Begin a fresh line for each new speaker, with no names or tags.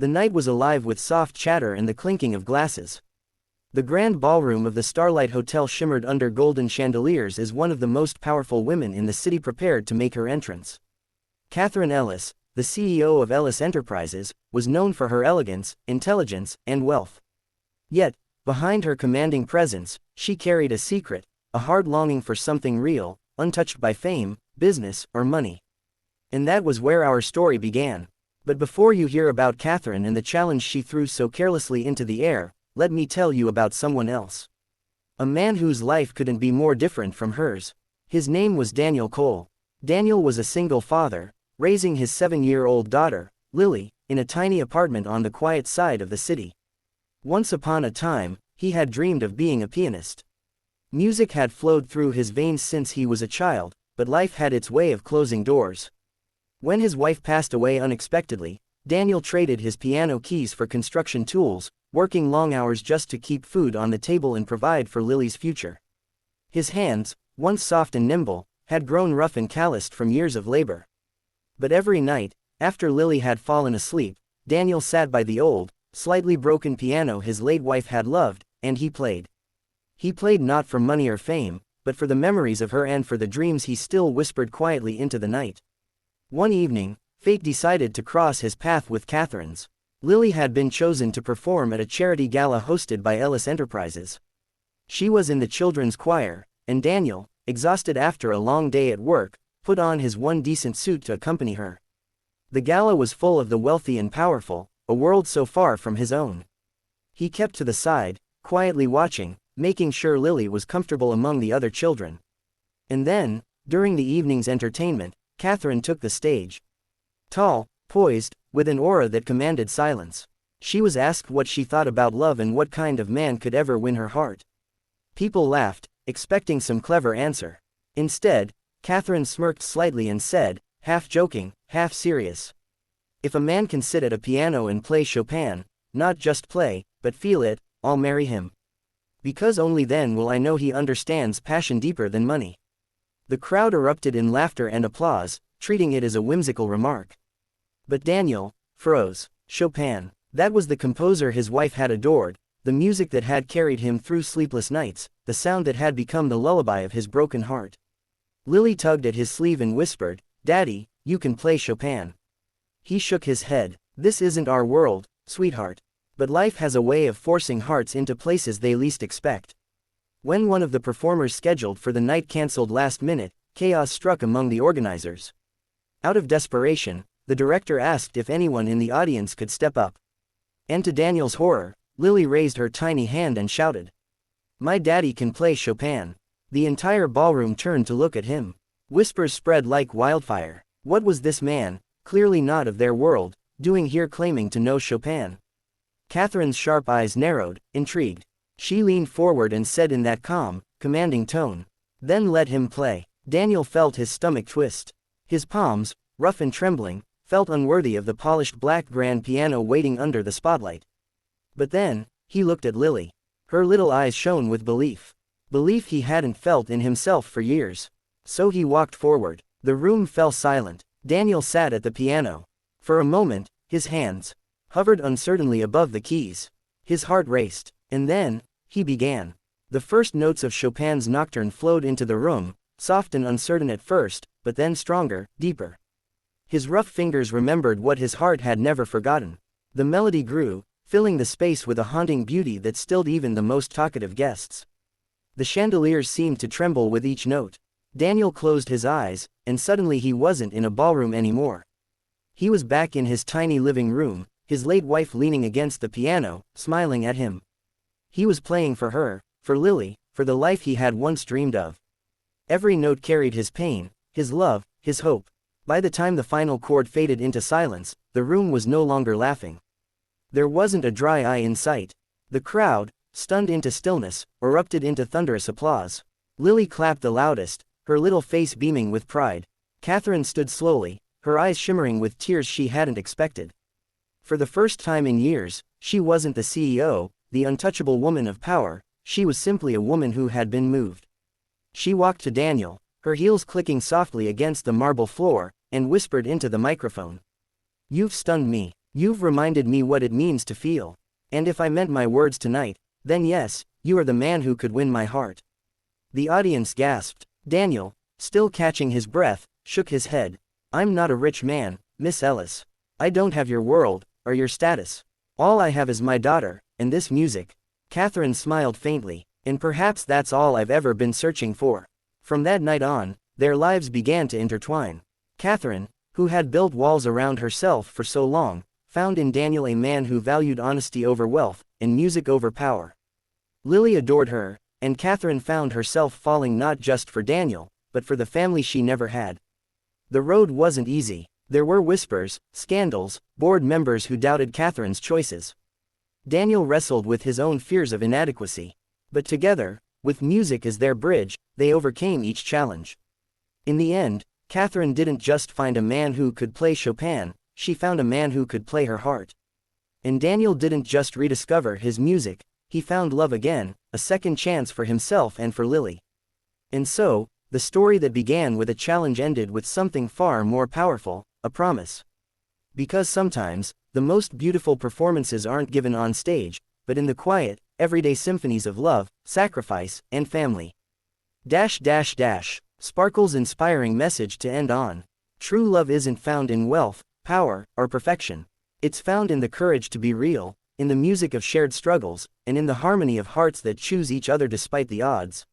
The night was alive with soft chatter and the clinking of glasses. The grand ballroom of the Starlight Hotel shimmered under golden chandeliers as one of the most powerful women in the city prepared to make her entrance. Catherine Ellis, the CEO of Ellis Enterprises, was known for her elegance, intelligence, and wealth. Yet, behind her commanding presence, she carried a secret, a hard longing for something real, untouched by fame, business, or money. And that was where our story began. But before you hear about Catherine and the challenge she threw so carelessly into the air, let me tell you about someone else. A man whose life couldn't be more different from hers. His name was Daniel Cole. Daniel was a single father, raising his 7-year-old daughter, Lily, in a tiny apartment on the quiet side of the city. Once upon a time, he had dreamed of being a pianist. Music had flowed through his veins since he was a child, but life had its way of closing doors. When his wife passed away unexpectedly, Daniel traded his piano keys for construction tools, working long hours just to keep food on the table and provide for Lily's future. His hands, once soft and nimble, had grown rough and calloused from years of labor. But every night, after Lily had fallen asleep, Daniel sat by the old, slightly broken piano his late wife had loved, and he played. He played not for money or fame, but for the memories of her and for the dreams he still whispered quietly into the night. One evening, fate decided to cross his path with Catherine's. Lily had been chosen to perform at a charity gala hosted by Ellis Enterprises. She was in the children's choir, and Daniel, exhausted after a long day at work, put on his one decent suit to accompany her. The gala was full of the wealthy and powerful, a world so far from his own. He kept to the side, quietly watching, making sure Lily was comfortable among the other children. And then, during the evening's entertainment, Catherine took the stage. Tall, poised, with an aura that commanded silence. She was asked what she thought about love and what kind of man could ever win her heart. People laughed, expecting some clever answer. Instead, Catherine smirked slightly and said, half joking, half serious, "If a man can sit at a piano and play Chopin, not just play, but feel it, I'll marry him. Because only then will I know he understands passion deeper than money." The crowd erupted in laughter and applause, treating it as a whimsical remark. But Daniel froze. Chopin. That was the composer his wife had adored, the music that had carried him through sleepless nights, the sound that had become the lullaby of his broken heart. Lily tugged at his sleeve and whispered, "Daddy, you can play Chopin." He shook his head. "This isn't our world, sweetheart. But life has a way of forcing hearts into places they least expect." When one of the performers scheduled for the night cancelled last minute, chaos struck among the organizers. Out of desperation, the director asked if anyone in the audience could step up. And to Daniel's horror, Lily raised her tiny hand and shouted, "My daddy can play Chopin." The entire ballroom turned to look at him. Whispers spread like wildfire. What was this man, clearly not of their world, doing here claiming to know Chopin? Catherine's sharp eyes narrowed, intrigued. She leaned forward and said in that calm, commanding tone, "Then let him play." Daniel felt his stomach twist. His palms, rough and trembling, felt unworthy of the polished black grand piano waiting under the spotlight. But then, he looked at Lily. Her little eyes shone with belief. Belief he hadn't felt in himself for years. So he walked forward. The room fell silent. Daniel sat at the piano. For a moment, his hands hovered uncertainly above the keys. His heart raced. And then, he began. The first notes of Chopin's Nocturne flowed into the room, soft and uncertain at first, but then stronger, deeper. His rough fingers remembered what his heart had never forgotten. The melody grew, filling the space with a haunting beauty that stilled even the most talkative guests. The chandeliers seemed to tremble with each note. Daniel closed his eyes, and suddenly he wasn't in a ballroom anymore. He was back in his tiny living room, his late wife leaning against the piano, smiling at him. He was playing for her, for Lily, for the life he had once dreamed of. Every note carried his pain, his love, his hope. By the time the final chord faded into silence, the room was no longer laughing. There wasn't a dry eye in sight. The crowd, stunned into stillness, erupted into thunderous applause. Lily clapped the loudest, her little face beaming with pride. Catherine stood slowly, her eyes shimmering with tears she hadn't expected. For the first time in years, she wasn't the CEO, the untouchable woman of power, she was simply a woman who had been moved. She walked to Daniel, her heels clicking softly against the marble floor, and whispered into the microphone. "You've stunned me. You've reminded me what it means to feel. And if I meant my words tonight, then yes, you are the man who could win my heart." The audience gasped. Daniel, still catching his breath, shook his head. "I'm not a rich man, Miss Ellis. I don't have your world, or your status. All I have is my daughter, and this music." Catherine smiled faintly. "And perhaps that's all I've ever been searching for." From that night on, their lives began to intertwine. Catherine, who had built walls around herself for so long, found in Daniel a man who valued honesty over wealth, and music over power. Lily adored her, and Catherine found herself falling not just for Daniel, but for the family she never had. The road wasn't easy. There were whispers, scandals, board members who doubted Catherine's choices. Daniel wrestled with his own fears of inadequacy. But together, with music as their bridge, they overcame each challenge. In the end, Catherine didn't just find a man who could play Chopin, she found a man who could play her heart. And Daniel didn't just rediscover his music, he found love again, a second chance for himself and for Lily. And so, the story that began with a challenge ended with something far more powerful, a promise. Because sometimes, the most beautiful performances aren't given on stage, but in the quiet, everyday symphonies of love, sacrifice, and family. Sparkle's inspiring message to end on. True love isn't found in wealth, power, or perfection. It's found in the courage to be real, in the music of shared struggles, and in the harmony of hearts that choose each other despite the odds.